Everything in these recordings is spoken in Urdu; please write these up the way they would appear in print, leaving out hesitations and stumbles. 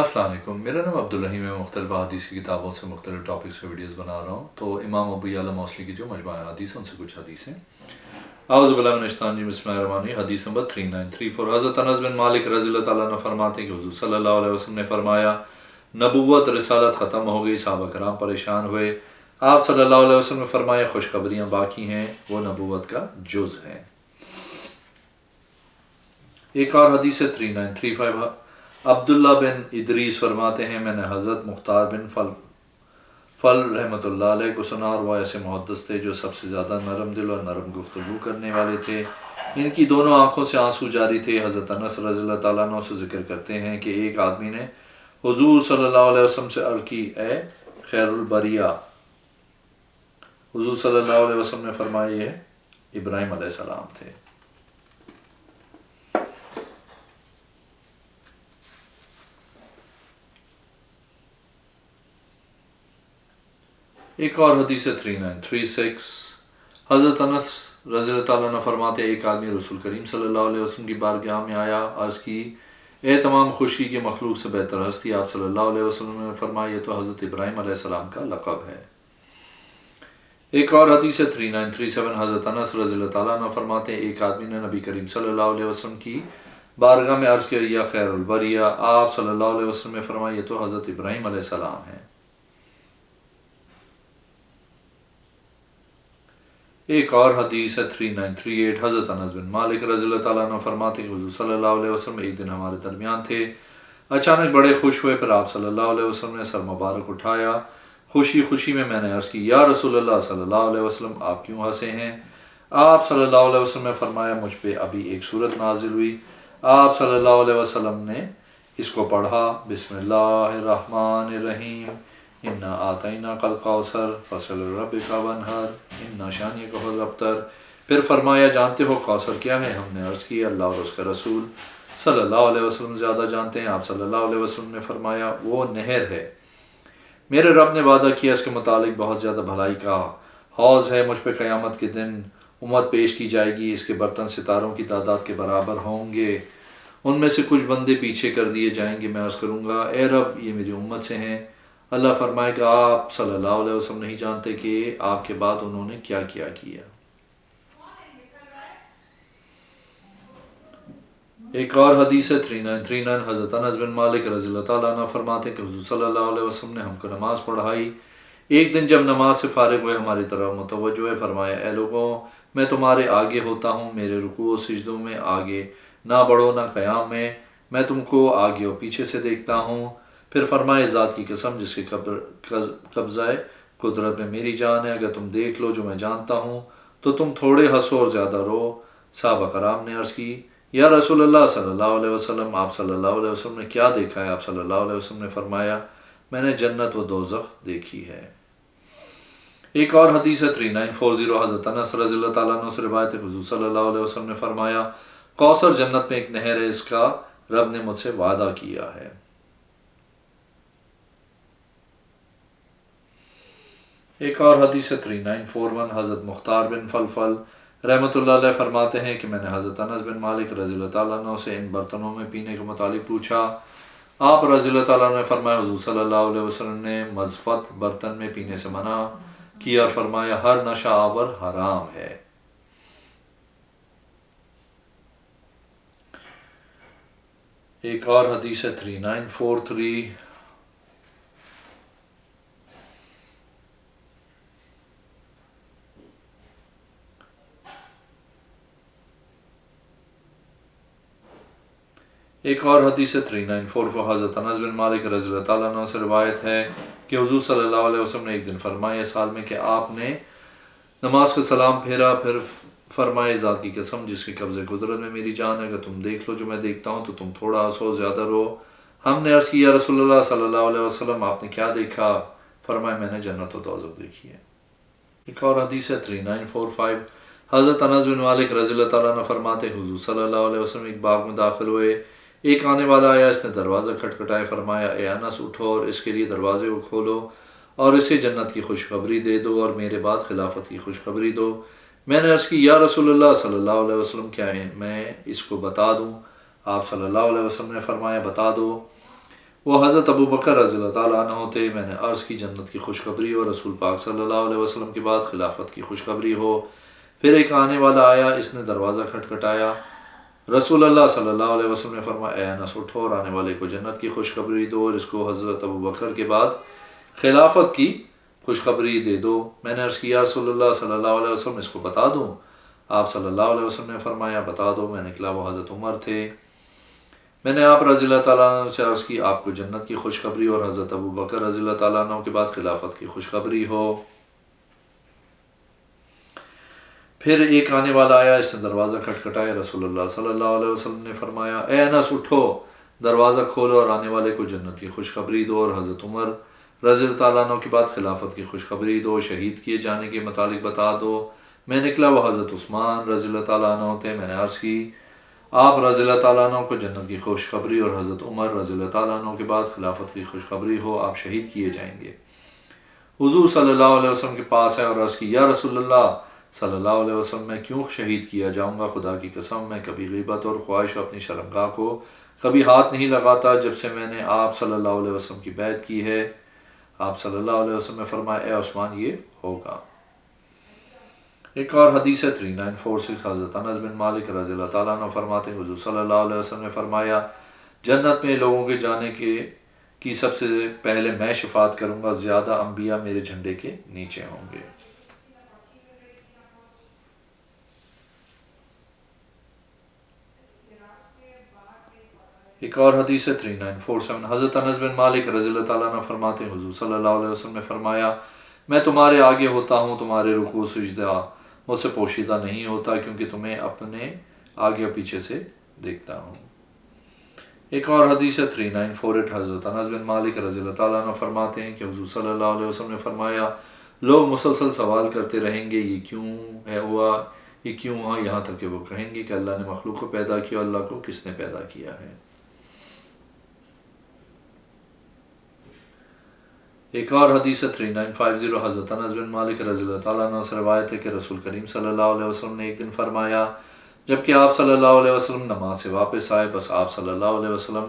السلام علیکم، میرا نام عبدالرحیم ہے۔ مختلف حدیث کی کتابوں سے مختلف ٹاپکس پہ ویڈیوز بنا رہا ہوں۔ تو امام ابو یعلا موصلی کی جو مجموعہ حدیث ہے ان سے کچھ حدیث ہیں۔ اعوذ باللہ من الشیطان الرجیم، بسم اللہ الرحمن الرحیم۔ حدیث نمبر 3934، حضرت انس بن مالک رضی اللہ تعالیٰ عنہ فرماتے ہیں کہ حضور صلی اللہ علیہ وسلم نے فرمایا نبوت رسالت ختم ہو گئی، صحابہ کرام پریشان ہوئے۔ آپ صلی اللہ علیہ وسلم نے فرمایا خوشخبریاں باقی ہیں، وہ نبوت کا جز ہیں۔ ایک اور حدیث ہے 3935، عبداللہ بن ادریس فرماتے ہیں میں نے حضرت مختار بن فل رحمۃ اللہ علیہ کو سنا، اور وہ ایسے محدث تھے جو سب سے زیادہ نرم دل اور نرم گفتگو کرنے والے تھے۔ ان کی دونوں آنکھوں سے آنسو جاری تھے۔ حضرت انس رضی اللہ تعالیٰ عنہ سے ذکر کرتے ہیں کہ ایک آدمی نے حضور صلی اللہ علیہ وسلم سے عرض کی، اے خیر البریہ۔ حضور صلی اللہ علیہ وسلم نے فرمایا یہ ابراہیم علیہ السلام تھے۔ ایک اور حدیث 3936، حضرت انس رضی اللہ تعالیٰ عنہ فرماتے ایک آدمی رسول کریم صلی اللہ علیہ وسلم کی بارگاہ میں آیا، عرض کی اے تمام خشکی کے مخلوق سے بہتر ہستی۔ آپ صلی اللہ علیہ وسلم نے فرمایا یہ تو حضرت ابراہیم علیہ السلام کا لقب ہے۔ ایک اور حدیث 3937، حضرت انس رضی اللہ تعالیٰ عنہ فرماتے ایک آدمی نے نبی کریم صلی اللہ علیہ وسلم کی بارگاہ میں عرض کیا یا خیر البریہ۔ آپ صلی اللہ علیہ وسلم نے فرمایا یہ تو حضرت ابراہیم علیہ السلام ہے۔ ایک اور حدیث ہے 3938، حضرت انس بن مالک رضی اللہ تعالیٰ عنہ فرماتے کہ حضور صلی اللہ علیہ وسلم ایک دن ہمارے درمیان تھے، اچانک بڑے خوش ہوئے، پھر آپ صلی اللہ علیہ وسلم نے سر مبارک اٹھایا، خوشی میں میں نے عرض کی یا رسول اللہ صلی اللہ علیہ وسلم آپ کیوں ہنسے ہیں؟ آپ صلی اللہ علیہ وسلم نے فرمایا مجھ پہ ابھی ایک صورت نازل ہوئی۔ آپ صلی اللہ علیہ وسلم نے اس کو پڑھا، بسم اللہ الرحمن الرحیم، انا آتیناک الکوثر فصل لربک وانحر ان شانئک هو الابتر۔ پھر فرمایا جانتے ہو کوثر کیا ہے؟ ہم نے عرض کی اللہ اور اس کا رسول صلی اللہ علیہ وسلم زیادہ جانتے ہیں۔ آپ صلی اللہ علیہ وسلم نے فرمایا وہ نہر ہے، میرے رب نے وعدہ کیا اس کے متعلق بہت زیادہ بھلائی کا حوض ہے، مجھ پہ قیامت کے دن امت پیش کی جائے گی، اس کے برتن ستاروں کی تعداد کے برابر ہوں گے، ان میں سے کچھ بندے پیچھے کر دیے جائیں گے، میں عرض کروں گا اے رب یہ میری امت سے ہیں، اللہ فرمائے گا آپ صلی اللہ علیہ وسلم نہیں جانتے کہ آپ کے بعد انہوں نے کیا کیا۔ ایک اور حدیث ہے 3939، حضرت انس بن مالک رضی اللہ تعالیٰ عنہ فرماتے ہیں کہ حضور صلی اللہ علیہ وسلم نے ہم کو نماز پڑھائی۔ ایک دن جب نماز سے فارغ ہوئے ہماری طرف متوجہ ہوئے، فرمایا اے لوگوں میں تمہارے آگے ہوتا ہوں، میرے رکوع و سجدوں میں آگے نہ بڑھو نہ قیام میں تم کو آگے و پیچھے سے دیکھتا ہوں۔ پھر فرمائے ذات کی قسم جس کے قبضہ قدرت میں میری جان ہے، اگر تم دیکھ لو جو میں جانتا ہوں تو تم تھوڑے ہنسو اور زیادہ رو۔ صحابہ کرام نے عرض کی یا رسول اللہ صلی اللہ علیہ وسلم آپ صلی اللہ علیہ وسلم نے کیا دیکھا ہے؟ آپ صلی اللہ علیہ وسلم نے فرمایا میں نے جنت و دوزخ دیکھی ہے۔ ایک اور حدیث ہے 3940، حضرت انس رضی اللہ تعالیٰ عنہ سے روایت ہے حضور صلی اللہ علیہ وسلم نے فرمایا کوثر جنت میں ایک نہر ہے، اس کا رب نے مجھ سے وعدہ کیا ہے۔ ایک اور حدیث 3941، حضرت مختار بن فل رحمۃ اللہ علیہ فرماتے ہیں کہ میں نے حضرت انس بن مالک رضی اللہ تعالیٰ عنہ سے ان برتنوں میں پینے کے متعلق پوچھا۔ آپ رضی اللہ تعالیٰ عنہ نے فرمایا حضور صلی اللہ علیہ وسلم نے مزفت برتن میں پینے سے منع کیا اور فرمایا ہر نشہ آور حرام ہے۔ ایک اور حدیث 3943، ایک اور حدیث 3944، حضرت انس بن مالک رضی اللہ تعالیٰ عنہ سے روایت ہے کہ حضور صلی اللہ علیہ وسلم نے ایک دن فرمایا اس حال میں کہ آپ نے نماز کا سلام پھیرا، پھر فرمائے ذات کی قسم جس کے قبضے قدرت میں میری جان ہے، اگر تم دیکھ لو جو میں دیکھتا ہوں تو تم تھوڑا ہنسو زیادہ رو۔ ہم نے عرض کیا یا رسول اللہ صلی اللہ علیہ وسلم آپ نے کیا دیکھا؟ فرمایا میں نے جنت و دوزخ دیکھی ہے۔ ایک اور حدیث 3945، حضرت انس بن مالک رضی اللہ تعالیٰ عنہ فرماتے ہیں حضور صلی اللہ علیہ وسلم ایک باغ میں داخل ہوئے، ایک آنے والا آیا، اس نے دروازہ کھٹکھٹایا، فرمایا اے انس اٹھو اور اس کے لیے دروازے کو کھولو اور اسے جنت کی خوشخبری دے دو اور میرے بعد خلافت کی خوشخبری دو۔ میں نے عرض کی یا رسول اللہ صلی اللہ علیہ وسلم کیا میں اس کو بتا دوں؟ آپ صلی اللہ علیہ وسلم نے فرمایا بتا دو۔ وہ حضرت ابو بکر رضی اللہ تعالیٰ عنہ تھے۔ میں نے عرض کی جنت کی خوشخبری اور رسول پاک صلی اللہ علیہ وسلم کے بعد خلافت کی خوشخبری ہو۔ پھر ایک آنے والا آیا، اس نے دروازہ کھٹکھٹایا۔ رسول اللہ صلی اللہ علیہ وسلم نے فرمایا اے انس اٹھو اور آنے والے کو جنت کی خوشخبری دو اور اس کو حضرت ابو بکر کے بعد خلافت کی خوشخبری دے دو۔ میں نے عرض کیا رسول اللہ صلی اللہ علیہ وسلم اس کو بتا دوں؟ آپ صلی اللہ علیہ وسلم نے فرمایا بتا دو۔ میں نکلا، وہ حضرت عمر تھے۔ میں نے آپ رضی اللہ تعالیٰ عنہ سے عرض کی آپ کو جنت کی خوشخبری اور حضرت ابو بکر رضی اللہ تعالیٰ عنہ کے بعد خلافت کی خوشخبری ہو۔ پھر ایک آنے والا آیا، اس نے دروازہ کھٹکھٹایا۔ رسول اللہ صلی اللہ علیہ وسلم نے فرمایا اے انس اٹھو، دروازہ کھولو اور آنے والے کو جنت کی خوشخبری دو اور حضرت عمر رضی اللہ تعالیٰ عنہ کے بعد خلافت کی خوشخبری دو، شہید کیے جانے کے متعلق بتا دو۔ میں نکلا، وہ حضرت عثمان رضی اللہ تعالیٰ عنہ تھے۔ میں نے عرض کی آپ رضی اللہ تعالیٰ عنہ کو جنت کی خوشخبری اور حضرت عمر رضی اللہ تعالیٰ عنہ کے بعد خلافت کی خوشخبری ہو، آپ شہید کیے جائیں گے۔ حضور صلی اللہ علیہ وسلم کے پاس ہے اور عرض کی یا رسول اللہ صلی اللہ علیہ وسلم میں کیوں شہید کیا جاؤں گا؟ خدا کی قسم میں کبھی غیبت اور خواہش و اپنی شرمگاہ کو کبھی ہاتھ نہیں لگاتا جب سے میں نے آپ صلی اللہ علیہ وسلم کی بیعت کی ہے۔ آپ صلی اللہ علیہ وسلم نے فرمایا اے عثمان یہ ہوگا۔ ایک اور حدیث ہے 3946 حضرت انس بن مالک رضی اللہ تعالیٰ عنہ فرماتے ہیں حضور صلی اللہ علیہ وسلم نے فرمایا جنت میں لوگوں کے جانے کی سب سے پہلے میں شفاعت کروں گا، زیادہ انبیاء میرے جھنڈے کے نیچے ہوں گے۔ ایک اور حدیث ہے 3947 حضرت انس بن مالک رضی اللہ تعالیٰ عنہ فرماتے ہیں حضور صلی اللہ علیہ وسلم نے فرمایا میں تمہارے آگے ہوتا ہوں، تمہارے رکوع سجدہ مجھ سے پوشیدہ نہیں ہوتا کیونکہ تمہیں اپنے آگے اور پیچھے سے دیکھتا ہوں۔ ایک اور حدیث ہے 3948 حضرت انس بن مالک رضی اللہ تعالیٰ عنہ فرماتے ہیں کہ حضور صلی اللہ علیہ وسلم نے فرمایا لوگ مسلسل سوال کرتے رہیں گے یہ کیوں ہے ہوا، یہ کیوں ہوا، یہاں تک کہ وہ کہیں گے کہ اللہ نے مخلوق کو پیدا کیا، اللہ کو کس نے پیدا کیا ہے۔ ایک اور حدیث 3950 حضرت انس بن مالک رضی اللہ تعالیٰ عنہ سے روایت ہے کہ رسول کریم صلی اللہ علیہ وسلم نے ایک دن فرمایا جبکہ آپ صلی اللہ علیہ وسلم نماز سے واپس آئے، بس آپ صلی اللہ علیہ وسلم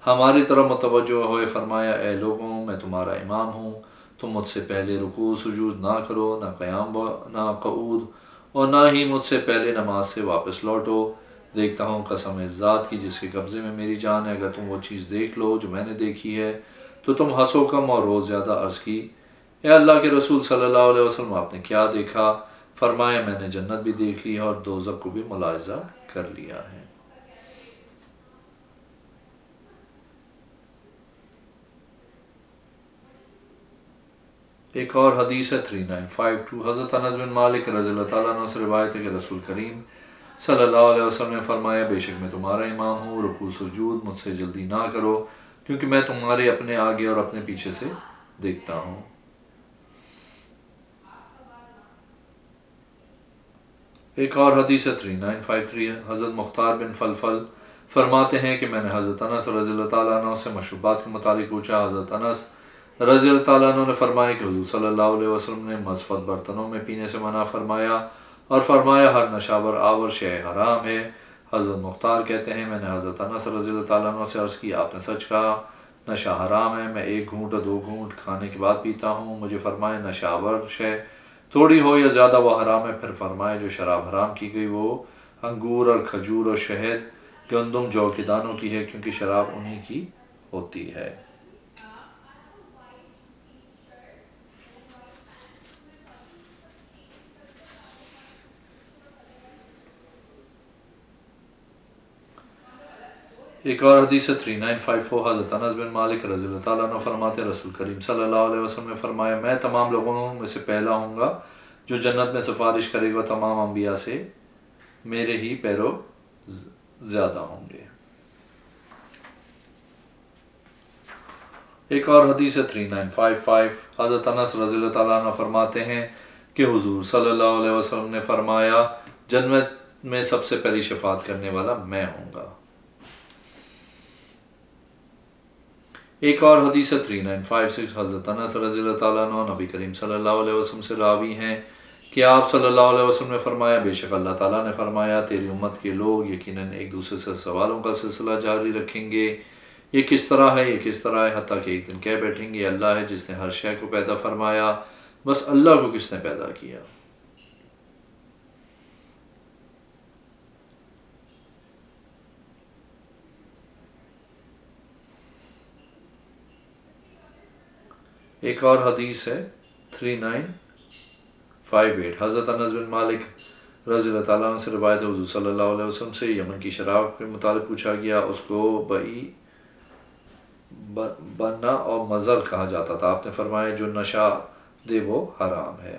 ہماری طرف متوجہ ہوئے، فرمایا اے لوگوں میں تمہارا امام ہوں، تم مجھ سے پہلے رکوع سجود نہ کرو، نہ قیام نہ قعود، اور نہ ہی مجھ سے پہلے نماز سے واپس لوٹو۔ دیکھتا ہوں قسم اس ذات کی جس کے قبضے میں میری جان ہے، اگر تم وہ چیز دیکھ لو جو میں نے دیکھی ہے تو تم ہنسو کم اور روز زیادہ۔ عرض کی اے اللہ کے رسول صلی اللہ علیہ وسلم آپ نے کیا دیکھا؟ فرمایا میں نے جنت بھی دیکھ لی ہے اور دوزخ کو بھی ملاحظہ کر لیا ہے۔ ایک اور حدیث ہے 3952 حضرت انس بن مالک رضی اللہ تعالیٰ عنہ سے روایت ہے کہ رسول کریم صلی اللہ علیہ وسلم نے فرمایا بے شک میں تمہارا امام ہوں، رکوع سجود مجھ سے جلدی نہ کرو کیونکہ میں تمہارے اپنے آگے اور اپنے پیچھے سے دیکھتا ہوں۔ ایک اور حدیث 3953 حضرت مختار بن فلفل فرماتے ہیں کہ میں نے حضرت انس رضی اللہ تعالیٰ عنہ سے مشروبات کے متعلق پوچھا۔ حضرت انس رضی اللہ تعالیٰ عنہ نے فرمایا کہ حضور صلی اللہ علیہ وسلم نے مصفت برتنوں میں پینے سے منع فرمایا اور فرمایا ہر نشاور آور شے حرام ہے۔ حضرت مختار کہتے ہیں میں نے حضرت انس رضی اللہ تعالیٰ عنہ سے عرض کی آپ نے سچ کہا، نشہ حرام ہے، میں ایک گھونٹ اور 2 گھونٹ کھانے کے بعد پیتا ہوں۔ مجھے فرمایا نشاور شے تھوڑی ہو یا زیادہ وہ حرام ہے، پھر فرمایا جو شراب حرام کی گئی وہ انگور اور کھجور اور شہد گندم جو کے دانوں کی ہے کیونکہ شراب انہی کی ہوتی ہے۔ ایک اور حدیث 3954 حضرت انس بن مالک رضی اللہ تعالیٰ عنہ فرماتے رسول کریم صلی اللہ علیہ وسلم نے فرمایا میں تمام لوگوں میں سے پہلا ہوں گا جو جنت میں سفارش کرے گا، تمام انبیاء سے میرے ہی پیرو زیادہ ہوں گے۔ ایک اور حدیث 3955 حضرت انس رضی اللہ تعالیٰ عنہ فرماتے ہیں کہ حضور صلی اللہ علیہ وسلم نے فرمایا جنت میں سب سے پہلی شفاعت کرنے والا میں ہوں گا۔ ایک اور حدیث 3956 حضرت انس رضی اللہ تعالیٰ عنہ نبی کریم صلی اللہ علیہ وسلم سے راوی ہیں کہ آپ صلی اللہ علیہ وسلم نے فرمایا بے شک اللہ تعالیٰ نے فرمایا تیری امت کے لوگ یقیناً ایک دوسرے سے سوالوں کا سلسلہ جاری رکھیں گے، یہ کس طرح ہے، یہ کس طرح ہے، حتیٰ کہ ایک دن کہہ بیٹھیں گے اللہ ہے جس نے ہر شے کو پیدا فرمایا، بس اللہ کو کس نے پیدا کیا۔ ایک اور حدیث ہے 3958، حضرت انس بن مالک رضی اللہ تعالیٰ عنہ سے روایت ہے، حضور صلی اللہ علیہ وسلم سے یمن کی شراب کے متعلق پوچھا گیا، اس کو بنا اور مزر کہا جاتا تھا، آپ نے فرمایا جو نشہ دے وہ حرام ہے۔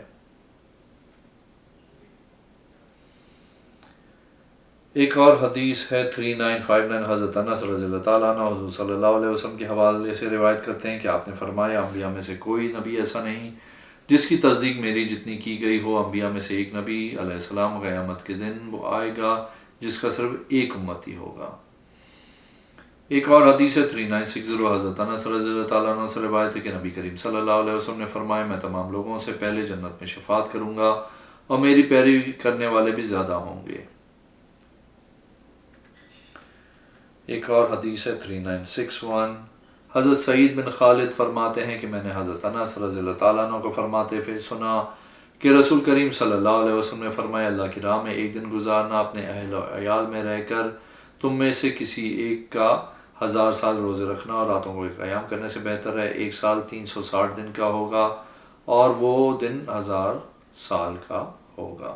ایک اور حدیث ہے 3959، حضرت انس رضی اللہ تعالیٰ عنہ حضور صلی اللہ علیہ وسلم کے حوالے سے روایت کرتے ہیں کہ آپ نے فرمایا انبیاء میں سے کوئی نبی ایسا نہیں جس کی تصدیق میری جتنی کی گئی ہو، انبیاء میں سے ایک نبی علیہ السلام قیامت کے دن وہ آئے گا جس کا صرف ایک امتی ہوگا۔ ایک اور حدیث ہے 3960، حضرت انس رضی اللہ تعالیٰ عنہ سے روایت ہے کہ نبی کریم صلی اللہ علیہ وسلم نے فرمایا میں تمام لوگوں سے پہلے جنت میں شفاعت کروں گا اور میری پیروی کرنے والے بھی زیادہ ہوں گے۔ ایک اور حدیث ہے 3961، حضرت سعید بن خالد فرماتے ہیں کہ میں نے حضرت انس رضی اللہ تعالیٰ عنہ کو فرماتے پھر سنا کہ رسول کریم صلی اللہ علیہ وسلم نے فرمایا اللہ کی راہ میں ایک دن گزارنا اپنے اہل و عیال میں رہ کر تم میں سے کسی ایک کا 1000 سال روزے رکھنا اور راتوں کو قیام کرنے سے بہتر ہے، ایک سال 360 دن کا ہوگا اور وہ دن 1000 سال کا ہوگا۔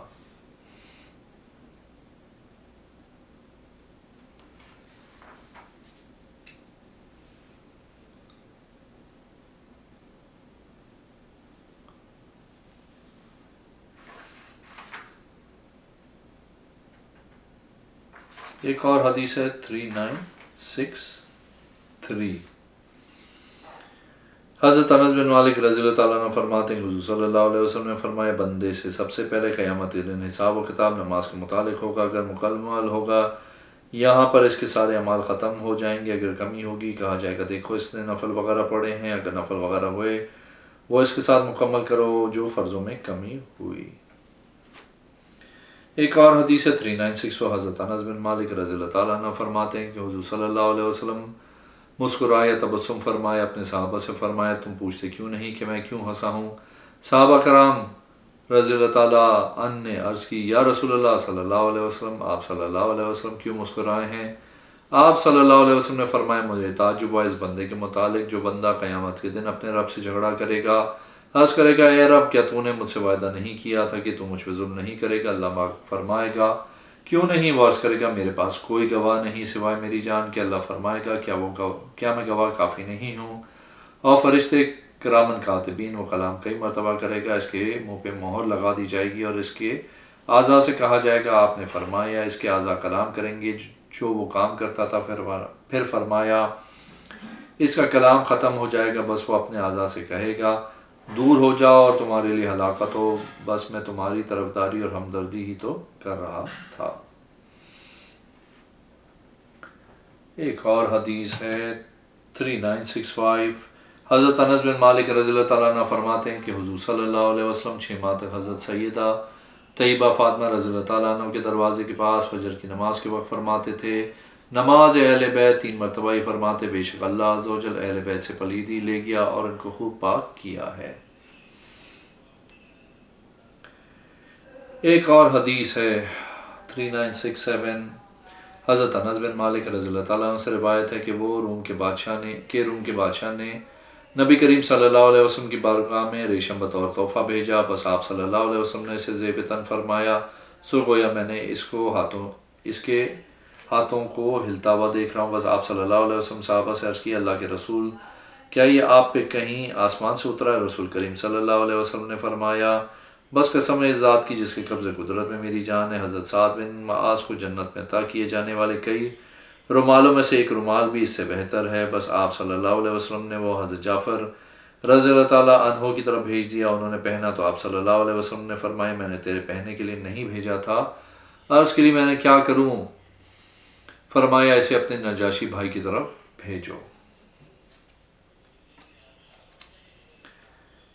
ایک اور حدیث ہے 3963، حضرت انس بن مالک رضی اللہ تعالیٰ عنہ فرماتے ہیں حضور صلی اللہ علیہ وسلم نے فرمایا بندے سے سب سے پہلے قیامت کے دن حساب و کتاب نماز کے متعلق ہوگا، اگر مکمل ہوگا یہاں پر اس کے سارے اعمال ختم ہو جائیں گے، اگر کمی ہوگی کہا جائے گا دیکھو اس نے نفل وغیرہ پڑھے ہیں، اگر نفل وغیرہ ہوئے وہ اس کے ساتھ مکمل کرو جو فرضوں میں کمی ہوئی۔ ایک اور حدیث ہے 3964، حضرت انس بن مالک رضی اللہ تعالیٰ عنہ فرماتے ہیں کہ حضور صلی اللہ علیہ وسلم مسکرائے تبسم فرمایا، اپنے صحابہ سے فرمایا تم پوچھتے کیوں نہیں کہ میں کیوں ہنسا ہوں؟ صحابہ کرام رضی اللہ تعالیٰ عنہ نے عرض کی یا رسول اللہ صلی اللہ علیہ وسلم آپ صلی اللہ علیہ وسلم کیوں مسکرائے ہیں؟ آپ صلی اللہ علیہ وسلم نے فرمایا مجھے تعجب ہوا اس بندے کے متعلق جو بندہ قیامت کے دن اپنے رب سے جھگڑا کرے گا، عرض کرے گا اے رب کیا تو نے مجھ سے وعدہ نہیں کیا تھا کہ تو مجھ پہ ظلم نہیں کرے گا؟ اللہ پاک فرمائے گا کیوں نہیں؟ وہ عرض کرے گا میرے پاس کوئی گواہ نہیں سوائے میری جان کہ اللہ فرمائے گا کیا میں گواہ کافی نہیں ہوں؟ اور فرشتے کرامن کاتبین وہ کلام کئی مرتبہ کرے گا، اس کے منہ پہ مہر لگا دی جائے گی اور اس کے اعضاء سے کہا جائے گا آپ نے فرمایا، اس کے اعضاء کلام کریں گے جو وہ کام کرتا تھا، پھر فرمایا اس کا کلام ختم ہو جائے گا، بس وہ اپنے اعضاء سے کہے گا دور ہو جاؤ اور تمہارے لیے ہلاکت ہو، بس میں تمہاری طرفداری اور ہمدردی ہی تو کر رہا تھا۔ ایک اور حدیث ہے 3965، حضرت انس بن مالک رضی اللہ تعالیٰ عنہ فرماتے ہیں کہ حضور صلی اللہ علیہ وسلم 6 ماہ تک حضرت سیدہ طیبہ فاطمہ رضی اللہ تعالیٰ عنہ کے دروازے کے پاس فجر کی نماز کے وقت فرماتے تھے نماز اہل بیت 3 مرتبہ ہی فرماتے بے شک اللہ عز و جل اہل بیت سے پلیدی لے گیا اور ان کو خوب پاک کیا ہے۔ ایک اور حدیث ہے 3967، حضرت انس بن مالک رضی اللہ تعالیٰ عنہ سے روایت ہے کہ روم کے بادشاہ نے نبی کریم صلی اللہ علیہ وسلم کی بارگاہ میں ریشم بطور تحفہ بھیجا، بس آپ صلی اللہ علیہ وسلم نے اسے زیب تن فرمایا، سو گویا میں نے اس کے ہاتھوں کو ہلتا ہوا دیکھ رہا ہوں، بس آپ صلی اللہ علیہ وسلم صحابہ سے عرض کیا اللہ کے رسول کیا یہ آپ پہ کہیں آسمان سے اترا ہے؟ رسول کریم صلی اللہ علیہ وسلم نے فرمایا بس قسم اس ذات کی جس کے قبض قدرت میں میری جان ہے، حضرت سعد بن معاذ کو جنت میں عطا کیے جانے والے کئی رومالوں میں سے ایک رومال بھی اس سے بہتر ہے، بس آپ صلی اللہ علیہ وسلم نے وہ حضرت جعفر رضی اللہ تعالیٰ عنہ کی طرف بھیج دیا، انہوں نے پہنا تو آپ صلی اللہ علیہ وسلم نے فرمایا میں نے تیرے پہننے کے لیے نہیں بھیجا تھا، عرض کے لیے میں نے کیا کروں؟ فرمایا اسے اپنے نجاشی بھائی کی طرف بھیجو۔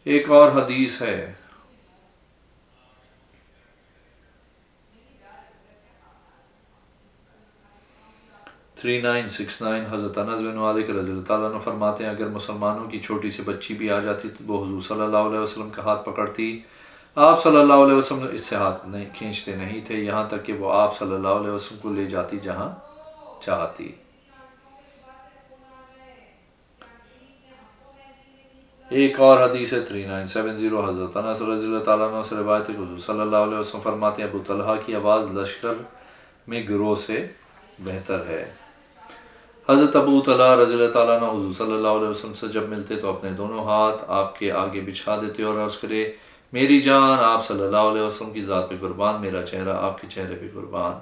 ایک اور حدیث ہے 3968، 3969 حضرت انس بن مالک رضی اللہ تعالیٰ عنہ فرماتے ہیں اگر مسلمانوں کی چھوٹی سی بچی بھی آ جاتی تو وہ حضور صلی اللہ علیہ وسلم کا ہاتھ پکڑتی، آپ صلی اللہ علیہ وسلم اس سے ہاتھ نہیں کھینچتے نہیں تھے یہاں تک کہ وہ آپ صلی اللہ علیہ وسلم کو لے جاتی جہاں چاہتی۔ ایک اور حدیث ہے 3970 حضرت انس رضی اللہ تعالیٰ عنہ سے روایت ہے کہ حضور صلی اللہ علیہ وسلم فرماتے ہیں ابو طلحہ کی آواز لشکر میں گروہ سے بہتر ہے۔ حضرت ابو طلحہ رضی اللہ تعالیٰ عنہ حضور صلی اللہ علیہ وسلم سے جب ملتے تو اپنے دونوں ہاتھ آپ کے آگے بچھا دیتے اور عرض کرے میری جان آپ صلی اللہ علیہ وسلم کی ذات پہ قربان، میرا چہرہ آپ کے چہرے پہ قربان۔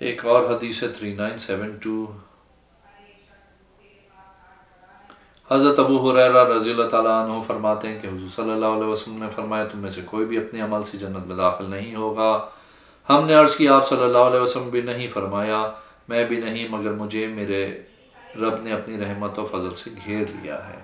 ایک اور حدیث ہے 3972 حضرت ابو ہریرہ رضی اللہ تعالیٰ عنہ فرماتے ہیں کہ حضور صلی اللہ علیہ وسلم نے فرمایا تم میں سے کوئی بھی اپنے عمل سے جنت میں داخل نہیں ہوگا۔ ہم نے عرض کی آپ صلی اللہ علیہ وسلم بھی نہیں، فرمایا میں بھی نہیں مگر مجھے میرے رب نے اپنی رحمت و فضل سے گھیر لیا ہے۔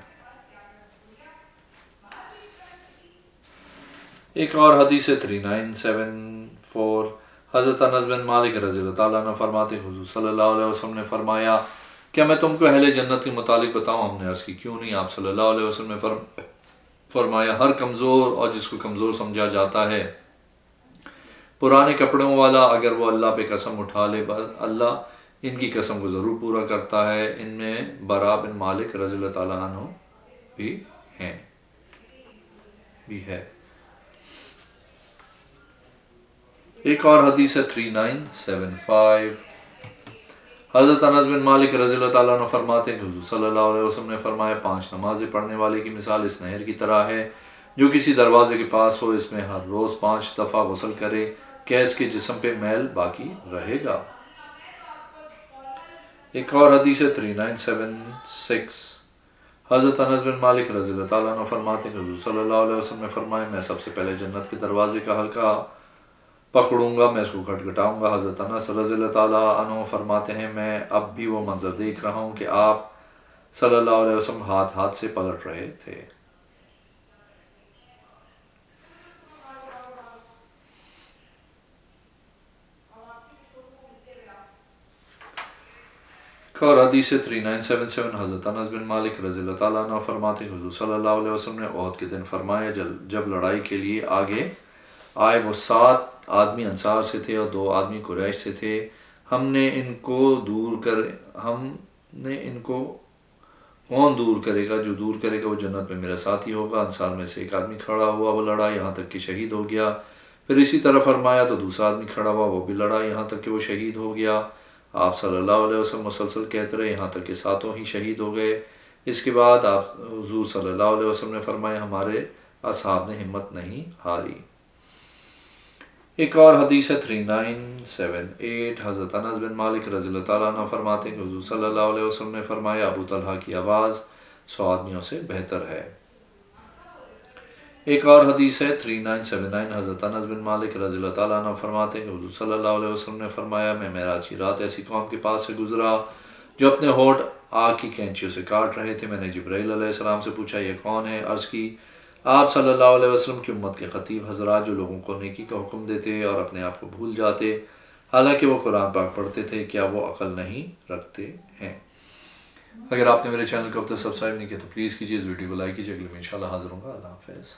ایک اور حدیث 3974 حضرت انس بن مالک رضی اللہ تعالیٰ عنہ فرماتے ہیں حضور صلی اللہ علیہ وسلم نے فرمایا کیا میں تم کو اہل جنت کے متعلق بتاؤں؟ ہم نے عرض کی کیوں نہیں؟ آپ صلی اللہ علیہ وسلم نے فرمایا ہر کمزور اور جس کو کمزور سمجھا جاتا ہے پرانے کپڑوں والا اگر وہ اللہ پہ قسم اٹھا لے اللہ ان کی قسم کو ضرور پورا کرتا ہے۔ ان میں برا بن مالک رضی اللہ تعالیٰ عنہ بھی ہے۔ ایک اور حدیث ہے 3975 حضرت انس بن مالک رضی اللہ تعالیٰ عنہ فرماتے ہیں کہ حضور صلی اللہ علیہ وسلم نے فرمایا 5 نمازیں پڑھنے والے کی مثال اس نہر کی طرح ہے جو کسی دروازے کے پاس ہو، اس میں ہر روز 5 دفعہ غسل کرے کیا اس کے جسم پہ میل باقی رہے گا؟ ایک اور حدیث ہے 3976 حضرت انس بن مالک رضی اللہ تعالیٰ عنہ فرماتے ہیں کہ حضور صلی اللہ علیہ وسلم نے فرمایا میں سب سے پہلے جنت کے دروازے کا حلقہ پکڑوں گا، میں اس کو کھٹکھٹاؤں گا۔ حضرت انس رضی اللہ تعالیٰ عنہ فرماتے ہیں میں اب بھی وہ منظر دیکھ رہا ہوں کہ آپ صلی اللہ علیہ وسلم ہاتھ سے پلٹ رہے تھے۔ اور حدیث 3977 حضرت انس بن مالک رضی اللہ تعالیٰ عنہ فرماتے ہیں حضور صلی اللہ علیہ وسلم نے احد کے دن فرمایا جب لڑائی کے لیے آگے آئے وہ 7 آدمی انصار سے تھے اور 2 آدمی قریش سے تھے۔ ہم نے ان کو کون دور کرے گا؟ جو دور کرے گا وہ جنت میں میرا ساتھی ہوگا۔ انصار میں سے ایک آدمی کھڑا ہوا، وہ لڑا یہاں تک کہ شہید ہو گیا۔ پھر اسی طرح فرمایا تو دوسرا آدمی کھڑا ہوا، وہ بھی لڑا یہاں تک کہ وہ شہید ہو گیا۔ آپ صلی اللہ علیہ وسلم مسلسل کہتے رہے یہاں تک کہ 7 ہی شہید ہو گئے۔ اس کے بعد آپ حضور صلی اللہ علیہ وسلم نے فرمایا ہمارے اصحاب نے ہمت نہیں ہاری۔ ایک اور حدیث ہے 3978 حضرت انس بن مالک رضی اللہ تعالیٰ عنہ فرماتے ہیں کہ حضور صلی اللہ علیہ وسلم نے فرمایا ابو طلحہ کی آواز 100 آدمیوں سے بہتر ہے۔ ایک اور حدیث ہے 3979 حضرت انس بن مالک رضی اللہ تعالیٰ عنہ فرماتے ہیں کہ حضور صلی اللہ علیہ وسلم نے فرمایا میں معراج کی رات ایسی قوم کے پاس سے گزرا جو اپنے ہونٹ آگ کی کینچیوں سے کاٹ رہے تھے۔ میں نے جبرائیل علیہ السلام سے پوچھا یہ کون ہے؟ عرض کی آپ صلی اللہ علیہ وسلم کی امت کے خطیب حضرات جو لوگوں کو نیکی کا حکم دیتے اور اپنے آپ کو بھول جاتے حالانکہ وہ قرآن پاک پڑھتے تھے، کیا وہ عقل نہیں رکھتے ہیں؟ اگر آپ نے میرے چینل کو اب تک سبسکرائب نہیں کیا تو پلیز کیجیے، اس ویڈیو کو لائک کیجیے۔ اگلے میں انشاءاللہ حاضر ہوں گا۔ اللہ حافظ۔